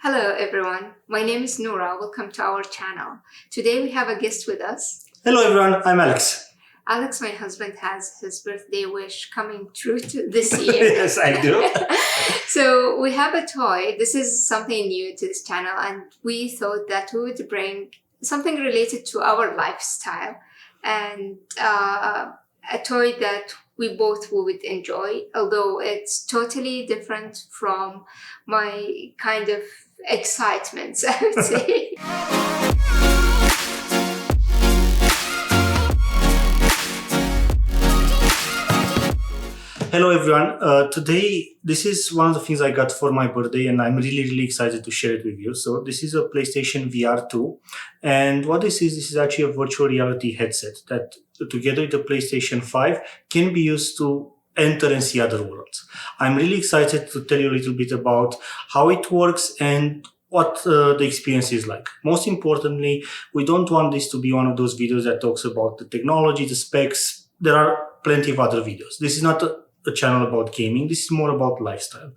Hello everyone, my name is Noura. Welcome to our channel. Today we have a guest with us. Hello everyone, I'm Alex. Alex, my husband, has his birthday wish coming true to this year. Yes, I do. So we have a toy. This is something new to this channel and we thought that we would bring something related to our lifestyle and a toy that we both would enjoy, although it's totally different from my kind of excitements, I would say. Hello everyone. Today, this is one of the things I got for my birthday and I'm really excited to share it with you. So this is a PlayStation VR2 and what this is actually a virtual reality headset that together with the PlayStation 5 can be used to enter and see other worlds. I'm really excited to tell you a little bit about how it works and what the experience is like. Most importantly, we don't want this to be one of those videos that talks about the technology, the specs. There are plenty of other videos. This is not a channel about gaming. This is more about lifestyle.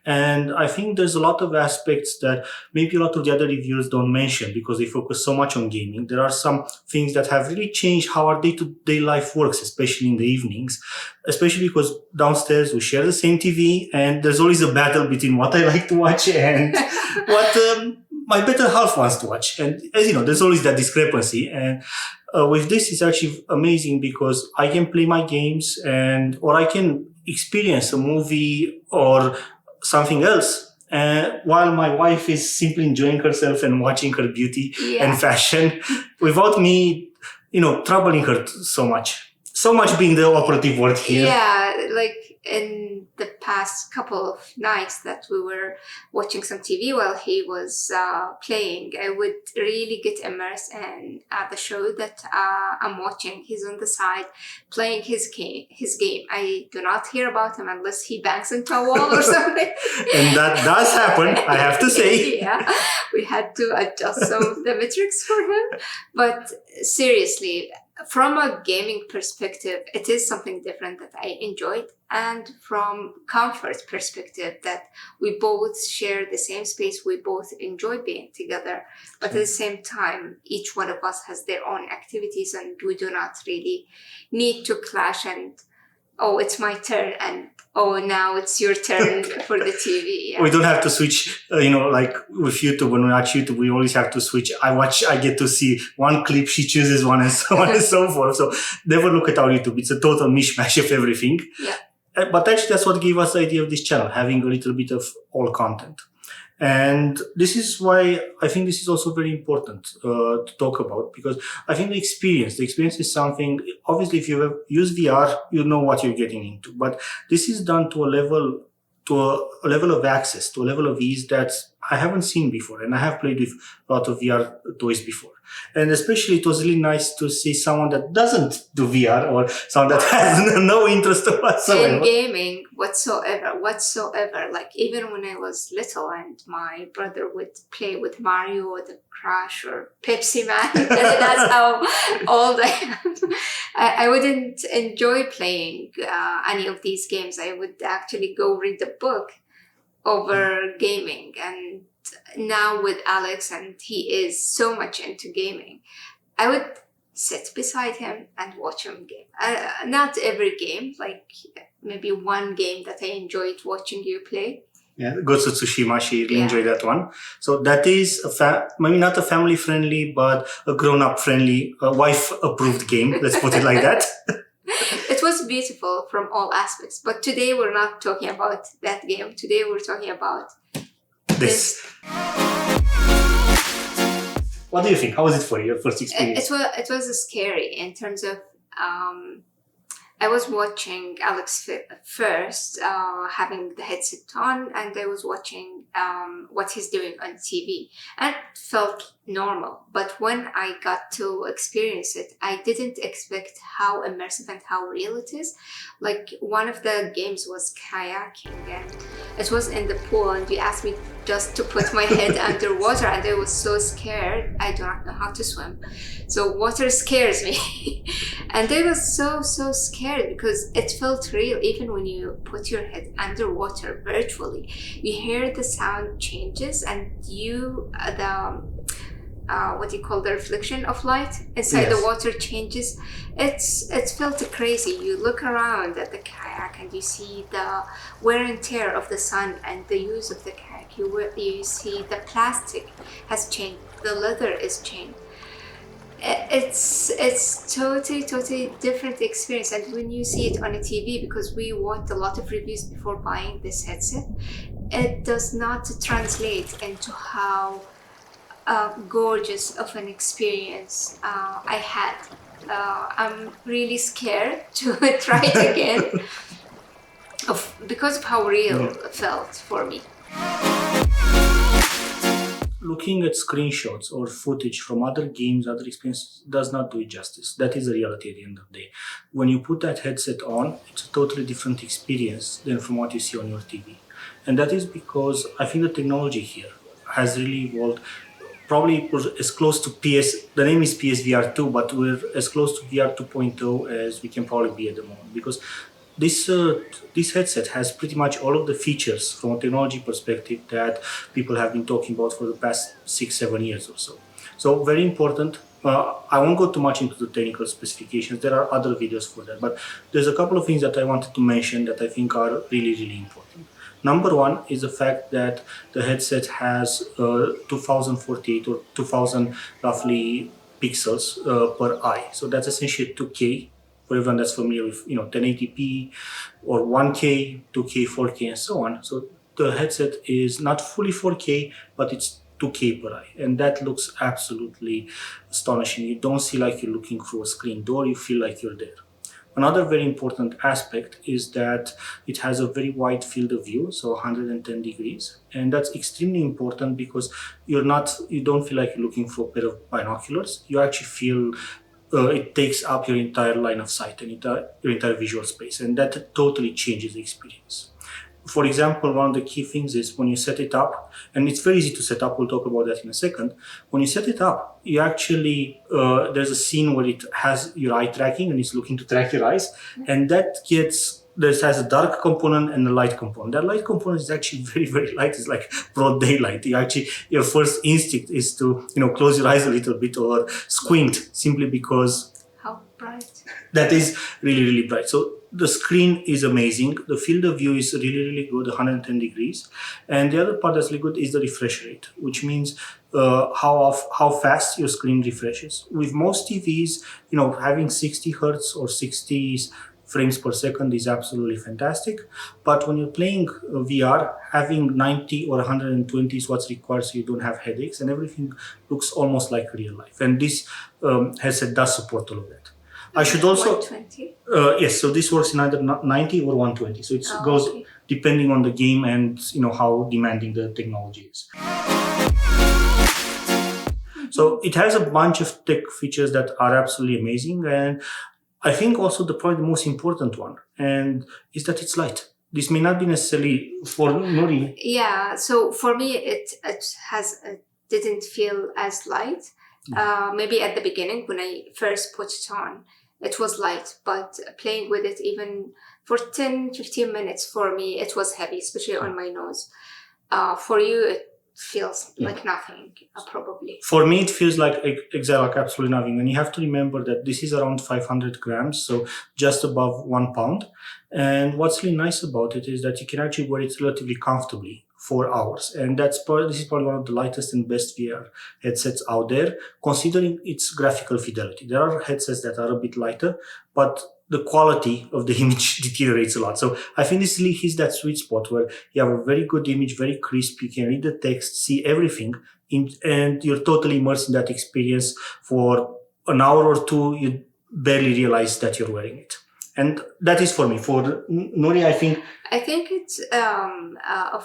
And I think there's a lot of aspects that maybe a lot of the other reviewers don't mention because they focus so much on gaming. There are some things that have really changed how our day-to-day life works, especially in the evenings, especially because downstairs we share the same TV and there's always a battle between what I like to watch and what my better half wants to watch. And as you know, there's always that discrepancy. And with this, it's actually amazing because I can play my games or I can experience a movie or something else while my wife is simply enjoying herself and watching her beauty and fashion without me, troubling her so much. So much being the operative word here. Yeah, like in the past couple of nights that we were watching some TV while he was playing, I would really get immersed in the show that I'm watching. He's on the side playing his game. I do not hear about him unless he bangs into a wall or something. And that does happen, I have to say. Yeah, we had to adjust some of the metrics for him. But seriously, from a gaming perspective, it is something different that I enjoyed, and from comfort perspective that we both share the same space, we both enjoy being together, but at the same time, each one of us has their own activities and we do not really need to clash and, oh, it's my turn and oh, now it's your turn for the TV. Yeah. We don't have to switch, like with YouTube, when we watch YouTube, we always have to switch. I get to see one clip, she chooses one and so on and so forth. So never look at our YouTube. It's a total mishmash of everything. Yeah. But actually, that's what gave us the idea of this channel, having a little bit of all content. And this is why I think this is also very important to talk about, because I think the experience is something, obviously if you have used VR, you know what you're getting into, but this is done to a level of access, to a level of ease that I haven't seen before. And I have played with a lot of VR toys before. And especially it was really nice to see someone that doesn't do VR or someone that has no interest whatsoever. In gaming whatsoever. Like even when I was little and my brother would play with Mario or the Crash or Pepsi Man, that's how old I am. I wouldn't enjoy playing any of these games. I would actually go read the book over gaming. And now with Alex, and he is so much into gaming, I would sit beside him and watch him game. Not every game, like maybe one game that I enjoyed watching you play. Yeah, Ghost of Tsushima, she really enjoyed that one. So that is maybe not a family friendly, but a grown-up friendly, wife approved game. Let's put it like that. It was beautiful from all aspects, but today we're not talking about that game. Today we're talking about this. What do you think? How was it for you, your first experience? It was scary in terms of I was watching Alex first, having the headset on, and I was watching what he's doing on TV, and it felt normal. But when I got to experience it, I didn't expect how immersive and how real it is. Like one of the games was kayaking, and it was in the pool, and you asked me just to put my head underwater, and I was so scared. I do not know how to swim, so water scares me. And I was so scared because it felt real. Even when you put your head underwater virtually, you hear the sound changes, and what do you call the reflection of light inside the water changes. It felt crazy. You look around at the kayak and you see the wear and tear of the sun and the use of the kayak. You see the plastic has changed, the leather is changed. It's totally different experience. And when you see it on a TV, because we watched a lot of reviews before buying this headset, it does not translate into how gorgeous of an experience I had. I'm really scared to try it again because of how real it felt for me. Looking at screenshots or footage from other games, other experiences, does not do it justice. That is the reality at the end of the day. When you put that headset on, it's a totally different experience than from what you see on your TV. And that is because I think the technology here has really evolved. Probably as close to the name is PSVR2, but we're as close to VR 2.0 as we can probably be at the moment, because this headset has pretty much all of the features from a technology perspective that people have been talking about for the past 6-7 years or so. So very important. I won't go too much into the technical specifications. There are other videos for that, but there's a couple of things that I wanted to mention that I think are really important. Number one is the fact that the headset has 2048 or 2000 roughly pixels per eye. So that's essentially 2K for everyone that's familiar with 1080p or 1K, 2K, 4K, and so on. So the headset is not fully 4K, but it's 2K per eye, and that looks absolutely astonishing. You don't see like you're looking through a screen door, you feel like you're there. Another very important aspect is that it has a very wide field of view, so 110 degrees. And that's extremely important because you don't feel like you're looking for a pair of binoculars. You actually feel it takes up your entire line of sight and your entire visual space. And that totally changes the experience. For example, one of the key things is when you set it up, and it's very easy to set up, we'll talk about that in a second. When you set it up, you actually, there's a scene where it has your eye tracking and it's looking to track your eyes, and this has a dark component and a light component. That light component is actually very light. It's like broad daylight. Your first instinct is to, close your eyes a little bit or squint, simply because how bright. That is really bright. So the screen is amazing. The field of view is really good, 110 degrees. And the other part that's really good is the refresh rate, which means how fast your screen refreshes. With most TVs, having 60 hertz or 60 frames per second is absolutely fantastic. But when you're playing VR, having 90 or 120 is what's required so you don't have headaches, and everything looks almost like real life. And this headset does support all of that. I should also 120? Yes, so this works in either 90 or 120. So it goes depending on the game and how demanding the technology is. So it has a bunch of tech features that are absolutely amazing, and I think also probably the most important one and is that it's light. This may not be necessarily for Nouri. Yeah, so for me it didn't feel as light. Maybe at the beginning when I first put it on, it was light, but playing with it even for 10-15 minutes, for me, it was heavy, especially on my nose. For you, it feels like nothing, probably. For me, it feels like absolutely nothing. And you have to remember that this is around 500 grams, so just above 1 pound. And what's really nice about it is that you can actually wear it relatively comfortably for hours. And this is probably one of the lightest and best VR headsets out there, considering its graphical fidelity. There are headsets that are a bit lighter, but the quality of the image deteriorates a lot. So I think this really hits that sweet spot where you have a very good image, very crisp, you can read the text, see everything, and you're totally immersed in that experience for an hour or two. You barely realize that you're wearing it. And that is for me. For Nouri, I think it's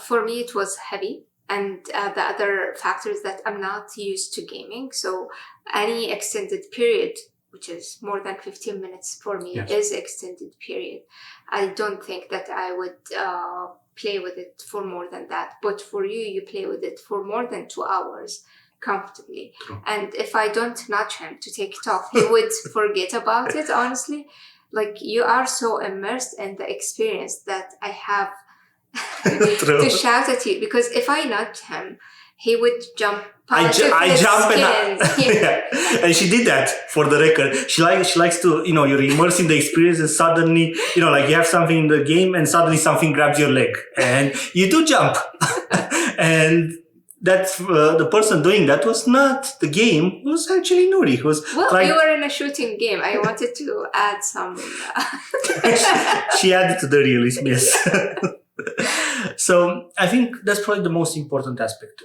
for me it was heavy, and the other factors that I'm not used to gaming. So any extended period, which is more than 15 minutes for me, is extended period. I don't think that I would play with it for more than that. But for you, you play with it for more than 2 hours comfortably. True. And if I don't nudge him to take it off, he would forget about it, honestly. Like, you are so immersed in the experience that I have to shout at you, because if I nudge him, he would jump out of his jump skin. yeah. And she did that, for the record. She likes to, you're immersed in the experience, and suddenly, like you have something in the game and suddenly something grabs your leg and you do jump. And that the person doing that was not the game, it was actually Nouri, who was you were in a shooting game. I wanted to add some... she added to the realism, yes. So I think that's probably the most important aspect.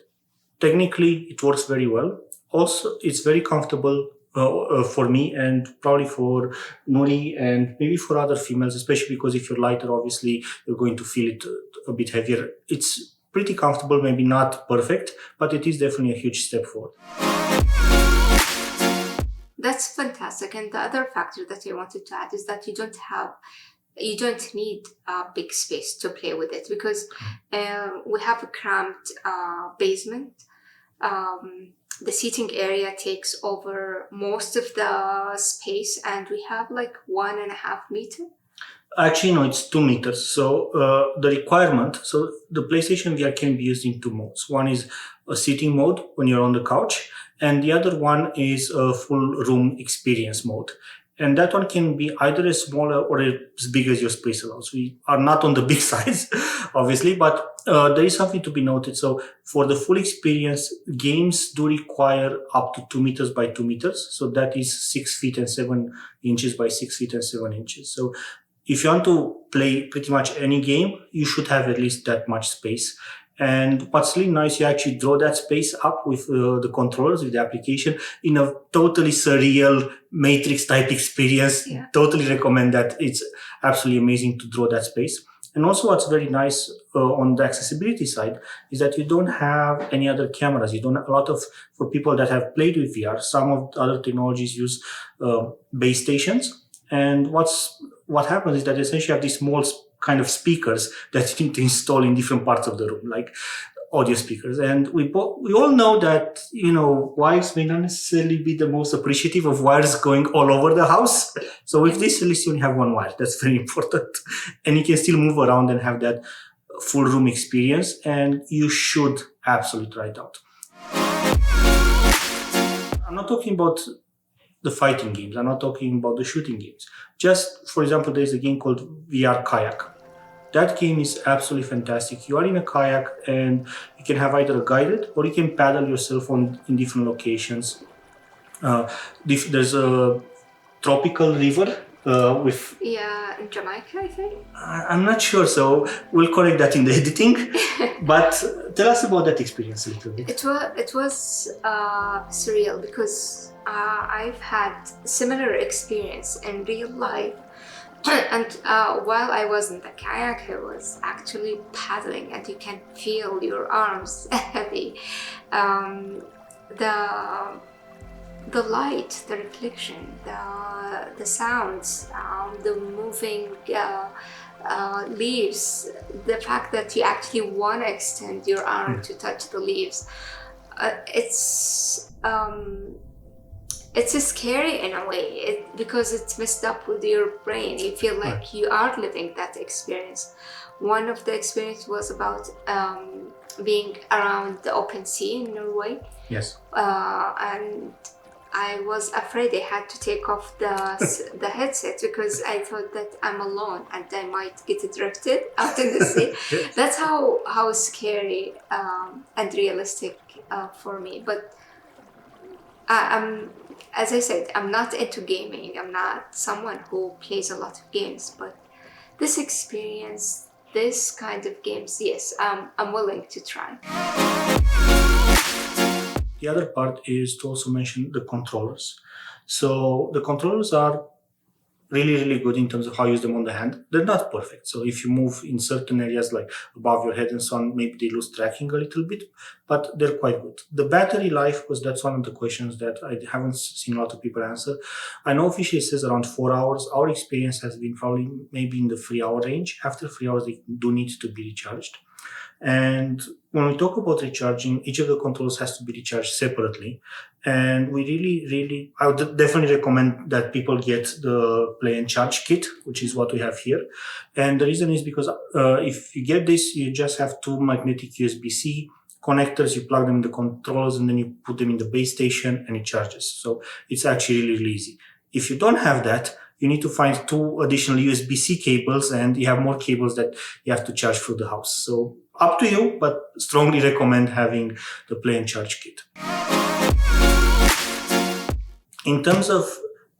Technically, it works very well. Also, it's very comfortable for me, and probably for Nouri, and maybe for other females, especially because if you're lighter, obviously, you're going to feel it a bit heavier. It's pretty comfortable, maybe not perfect, but it is definitely a huge step forward. That's fantastic. And the other factor that I wanted to add is that you don't need a big space to play with it, because we have a cramped basement. The seating area takes over most of the space, and we have like 1.5 meters. Actually, no, it's 2 meters. So the requirement, so the PlayStation VR can be used in 2 modes. One is a sitting mode when you're on the couch, and the other one is a full room experience mode. And that one can be either as small or as big as your space allows. We are not on the big size, obviously, but there is something to be noted. So for the full experience, games do require up to 2 meters by 2 meters. So that is 6 feet and 7 inches by 6 feet and 7 inches. So if you want to play pretty much any game, you should have at least that much space. And what's really nice, you actually draw that space up with the controllers, with the application, in a totally surreal Matrix type experience. Yeah. Totally recommend that. It's absolutely amazing to draw that space. And also what's very nice on the accessibility side is that you don't have any other cameras. You don't have for people that have played with VR, some of the other technologies use base stations. And what happens is that essentially you have these small kind of speakers that you need to install in different parts of the room, like audio speakers. And we all know that, wives may not necessarily be the most appreciative of wires going all over the house. So with this, at least you only have one wire. That's very important. And you can still move around and have that full room experience. And you should absolutely try it out. I'm not talking about the fighting games. I'm not talking about the shooting games. Just, for example, there's a game called VR Kayak. That game is absolutely fantastic. You are in a kayak and you can have either a guided or you can paddle yourself in different locations. There's a tropical river with... Yeah, in Jamaica, I think. I'm not sure, so we'll correct that in the editing. But tell us about that experience a little bit. It was surreal, because I've had similar experience in real life. And while I was in the kayak, I was actually paddling, and you can feel your arms heavy. The light, the reflection, the sounds, the moving leaves, the fact that you actually want to extend your arm to touch the leaves. It's scary in a way, because it's messed up with your brain. You feel like you are living that experience. One of the experiences was about being around the open sea in Norway. Yes. And I was afraid I had to take off the headset, because I thought that I'm alone and I might get drifted out in the sea. Yes. That's how scary and realistic for me. But as I said, I'm not into gaming. I'm not someone who plays a lot of games, but this experience, this kind of games, yes, I'm willing to try. The other part is to also mention the controllers. So the controllers are really good in terms of how you use them on the hand. They're not perfect. So if you move in certain areas like above your head and so on, maybe they lose tracking a little bit, but they're quite good. The battery life, because that's one of the questions that I haven't seen a lot of people answer. I know officially it says around 4 hours. Our experience has been probably maybe in the 3-hour range. After 3 hours, they do need to be recharged. And when we talk about recharging, each of the controls has to be recharged separately. And we really, I would definitely recommend that people get the Play and Charge kit, which is what we have here. And the reason is because if you get this, you just have 2 magnetic USB-C connectors, you plug them in the controls, and then you put them in the base station and it charges. So it's actually really easy. If you don't have that, you need to find 2 additional USB-C cables, and you have more cables that you have to charge through the house. So up to you, but strongly recommend having the Play and Charge kit. In terms of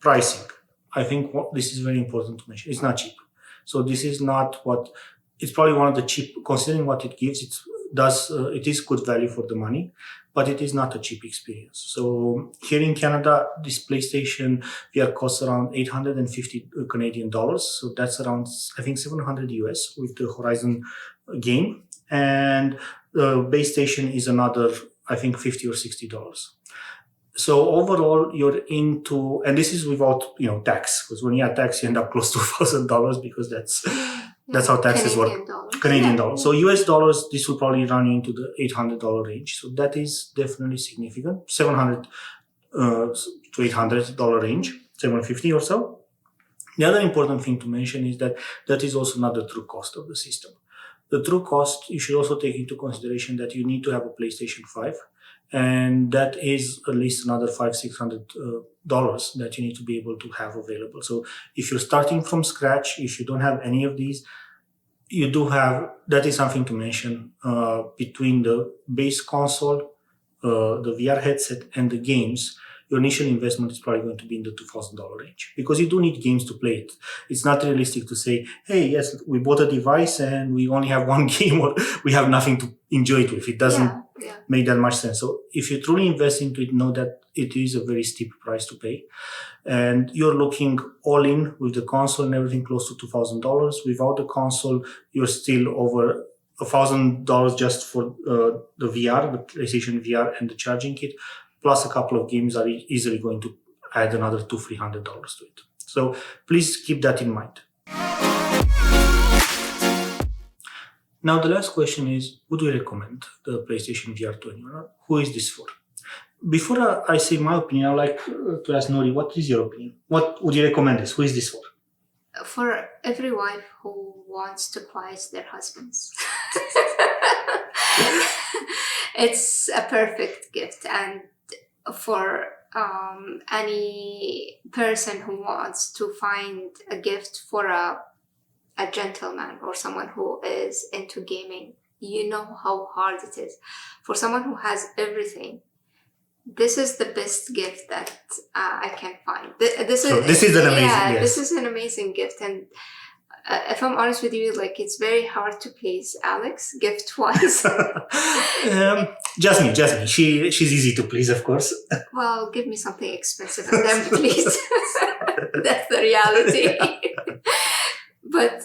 pricing, I think this is very important to mention. It's not cheap. So this is not it's probably one of the cheap, considering what it gives, it is good value for the money, but it is not a cheap experience. So here in Canada, this PlayStation VR costs around 850 Canadian dollars. So that's around, I think, 700 US with the Horizon game. And the base station is another, I think, 50 or $60. So overall, you're into, and this is without, tax, because when you add tax, you end up close to $1,000, because that's how taxes work. Canadian dollars. So US dollars, this will probably run you into the $800 range. So that is definitely significant. $700 to $800 range, $750 or so. The other important thing to mention is that is also not the true cost of the system. The true cost, you should also take into consideration that you need to have a PlayStation 5. And that is at least another $500-$600 that you need to be able to have available. So if you're starting from scratch, if you don't have any of these, you do have, that is something to mention, between the base console, the VR headset, and the games, your initial investment is probably going to be in the $2,000 range, because you do need games to play it. It's not realistic to say, hey, yes, we bought a device and we only have one game, or we have nothing to enjoy it with. It doesn't make that much sense. So if you truly invest into it, know that it is a very steep price to pay. And you're looking all in with the console and everything close to $2,000. Without the console, you're still over $1,000 just for the VR, the PlayStation VR, and the charging kit, plus a couple of games are easily going to add another $200-$300 to it. So please keep that in mind. Now, the last question is, would we recommend the PlayStation VR2? Who is this for? Before I say my opinion, I'd like to ask Nouri, what is your opinion? What would you recommend this? Who is this for? For every wife who wants to quiet their husbands. It's a perfect gift. And for any person who wants to find a gift for a gentleman or someone who is into gaming, you know how hard it is. For someone who has everything, this is the best gift that I can find. This is an amazing, yes. This is an amazing gift. And if I'm honest with you, it's very hard to please Alex gift-wise. Just me. She's easy to please, of course. Well, give me something expensive and then please. That's the reality. But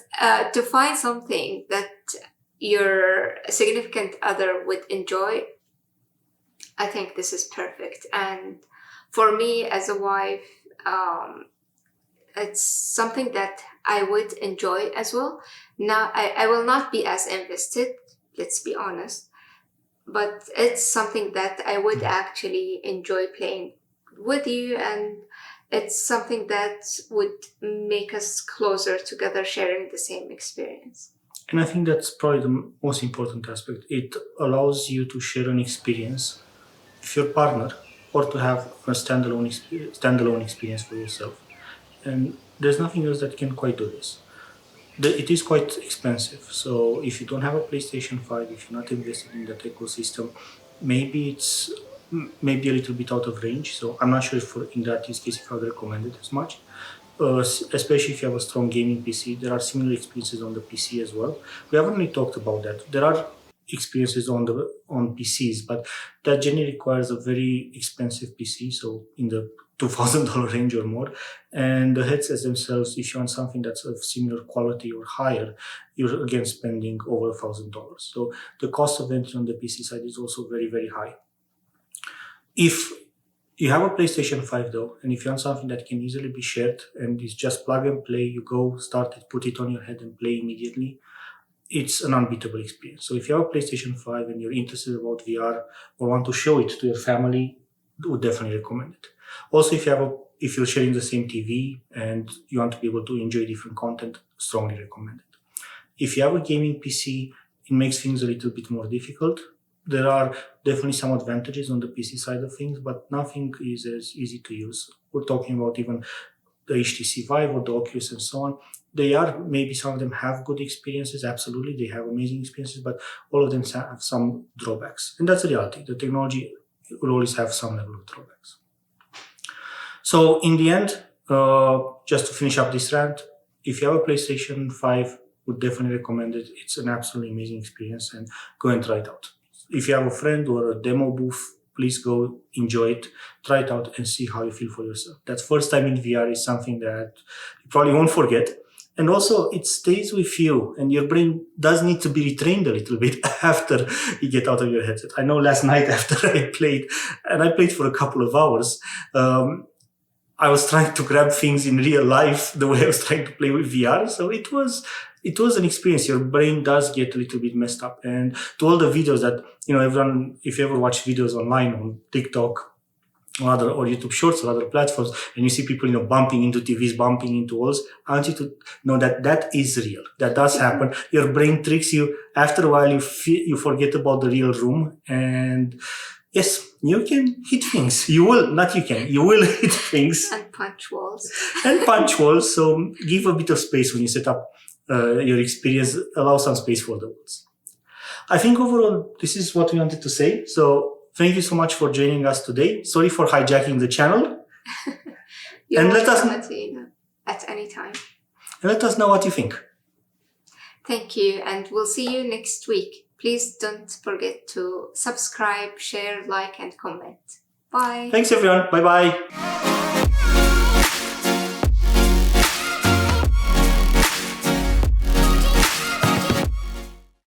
to find something that your significant other would enjoy, I think this is perfect. And for me as a wife, it's something that I would enjoy as well. Now, I will not be as invested, let's be honest, but it's something that I would actually enjoy playing with you, and it's something that would make us closer together, sharing the same experience. And I think that's probably the most important aspect. It allows you to share an experience with your partner, or to have a standalone experience for yourself. And there's nothing else that can quite do this. It is quite expensive. So if you don't have a PlayStation 5, if you're not invested in that ecosystem, maybe it's maybe a little bit out of range. So I'm not sure if in that use case if I would recommend it as much. Especially if you have a strong gaming PC. There are similar experiences on the PC as well. We haven't really talked about that. There are experiences on PCs, but that generally requires a very expensive PC, so in the $2,000 range or more. And the headsets themselves, if you want something that's of similar quality or higher, you're again spending over $1,000. So the cost of entry on the PC side is also very, very high. If you have a PlayStation 5 though, and if you want something that can easily be shared and is just plug and play, you go, start it, put it on your head and play immediately, it's an unbeatable experience. So if you have a PlayStation 5 and you're interested about VR or want to show it to your family, I would definitely recommend it. Also, if you're sharing the same TV and you want to be able to enjoy different content, strongly recommend it. If you have a gaming PC, it makes things a little bit more difficult. There are definitely some advantages on the PC side of things, but nothing is as easy to use. We're talking about even the HTC Vive or the Oculus and so on. Maybe some of them have good experiences, absolutely, they have amazing experiences, but all of them have some drawbacks. And that's the reality. The technology will always have some level of drawbacks. So in the end, just to finish up this rant, if you have a PlayStation 5, would definitely recommend it. It's an absolutely amazing experience, and go and try it out. If you have a friend or a demo booth, please go enjoy it, try it out and see how you feel for yourself. That first time in VR is something that you probably won't forget. And also it stays with you, and your brain does need to be retrained a little bit after you get out of your headset. I know last night after I played for a couple of hours, I was trying to grab things in real life the way I was trying to play with VR. So it was an experience. Your brain does get a little bit messed up. And to all the videos that, everyone, if you ever watch videos online on TikTok or YouTube Shorts or other platforms, and you see people, bumping into TVs, bumping into walls, I want you to know that that is real. That does happen. Your brain tricks you. After a while, you forget about the real room, and yes, you can hit things. You will hit things. And punch walls. So give a bit of space when you set up your experience. Allow some space for the walls. I think overall, this is what we wanted to say. So thank you so much for joining us today. Sorry for hijacking the channel. And let us at any time. And let us know what you think. Thank you, and we'll see you next week. Please don't forget to subscribe, share, like, and comment. Bye. Thanks, everyone. Bye-bye.